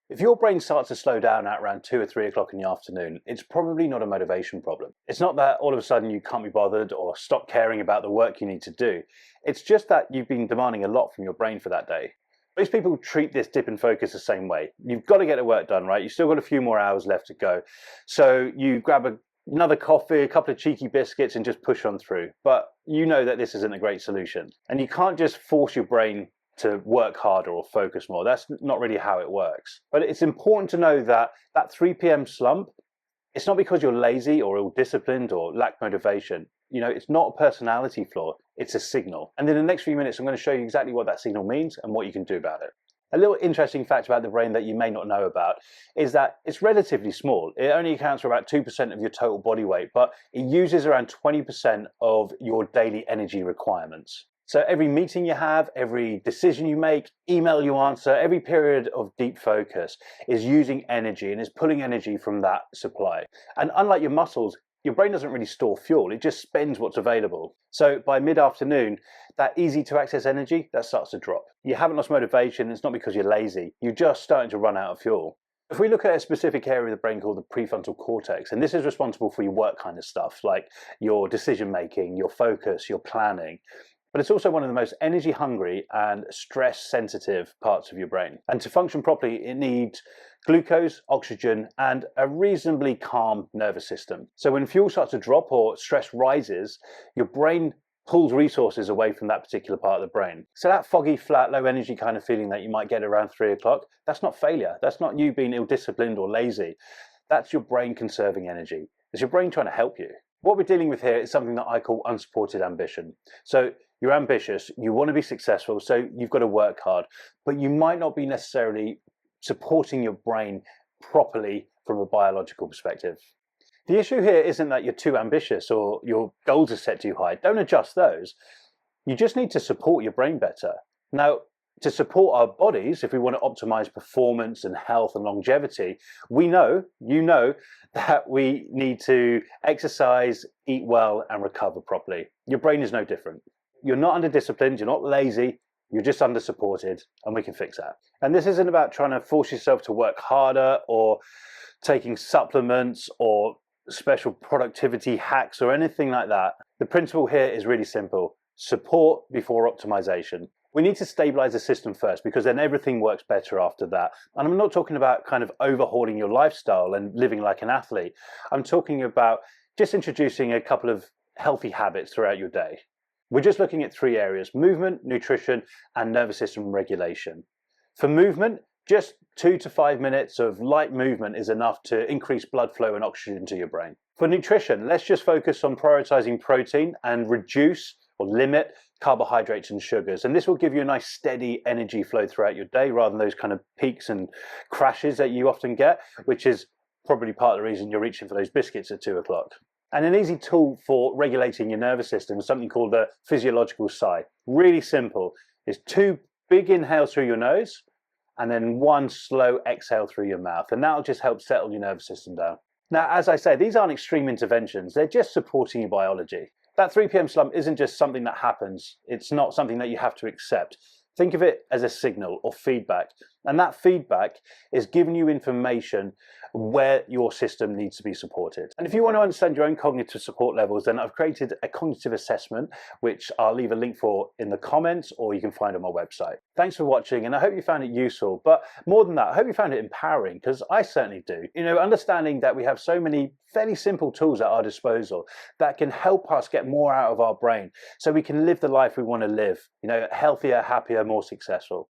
If your brain starts to slow down at around 2 or 3 o'clock in the afternoon, it's probably not a motivation problem. It's not that all of a sudden you can't be bothered or stop caring about the work you need to do. It's just that you've been demanding a lot from your brain for that day. Most people treat this dip in focus the same way. You've got to get the work done, right? You've still got a few more hours left to go. So you grab another coffee, a couple of cheeky biscuits and just push on through. But you know that this isn't a great solution. And you can't just force your brain to work harder or focus more. That's not really how it works. But it's important to know that that 3 p.m. slump, it's not because you're lazy or ill-disciplined or lack motivation. You know, it's not a personality flaw, it's a signal. And in the next few minutes, I'm going to show you exactly what that signal means and what you can do about it. A little interesting fact about the brain that you may not know about is that it's relatively small. It only accounts for about 2% of your total body weight, but it uses around 20% of your daily energy requirements. So every meeting you have, every decision you make, email you answer, every period of deep focus is using energy and is pulling energy from that supply. And unlike your muscles, your brain doesn't really store fuel, it just spends what's available. So by mid-afternoon, that easy to access energy, that starts to drop. You haven't lost motivation, it's not because you're lazy, you're just starting to run out of fuel. If we look at a specific area of the brain called the prefrontal cortex, and this is responsible for your work kind of stuff, like your decision making, your focus, your planning, but it's also one of the most energy hungry and stress sensitive parts of your brain. And to function properly, it needs glucose, oxygen, and a reasonably calm nervous system. So when fuel starts to drop or stress rises, your brain pulls resources away from that particular part of the brain. So that foggy, flat, low energy kind of feeling that you might get around 3 o'clock, that's not failure. That's not you being ill-disciplined or lazy. That's your brain conserving energy. It's your brain trying to help you. What we're dealing with here is something that I call unsupported ambition. So you're ambitious, you want to be successful, so you've got to work hard, but you might not be necessarily supporting your brain properly from a biological perspective. The issue here isn't that you're too ambitious or your goals are set too high. Don't adjust those. You just need to support your brain better. Now, to support our bodies, if we want to optimize performance and health and longevity, we know, you know, that we need to exercise, eat well, and recover properly. Your brain is no different. You're not under-disciplined, you're not lazy, you're just under-supported, and we can fix that. And this isn't about trying to force yourself to work harder or taking supplements or special productivity hacks or anything like that. The principle here is really simple. Support before optimization. We need to stabilize the system first because then everything works better after that. And I'm not talking about kind of overhauling your lifestyle and living like an athlete. I'm talking about just introducing a couple of healthy habits throughout your day. We're just looking at 3 areas: movement, nutrition, and nervous system regulation. For movement, just 2 to 5 minutes of light movement is enough to increase blood flow and oxygen to your brain. For nutrition, let's just focus on prioritizing protein and reduce or limit carbohydrates and sugars. And this will give you a nice steady energy flow throughout your day rather than those kind of peaks and crashes that you often get, which is probably part of the reason you're reaching for those biscuits at 2 o'clock. And an easy tool for regulating your nervous system is something called the physiological sigh. Really simple. It's 2 big inhales through your nose and then 1 slow exhale through your mouth. And that'll just help settle your nervous system down. Now, as I say, these aren't extreme interventions. They're just supporting your biology. That 3 p.m. slump isn't just something that happens. It's not something that you have to accept. Think of it as a signal or feedback. And that feedback is giving you information where your system needs to be supported. And if you want to understand your own cognitive support levels, then I've created a cognitive assessment, which I'll leave a link for in the comments, or you can find on my website. Thanks for watching, and I hope you found it useful. But more than that, I hope you found it empowering, because I certainly do. You know, understanding that we have so many fairly simple tools at our disposal that can help us get more out of our brain so we can live the life we want to live, you know, healthier, happier, more successful.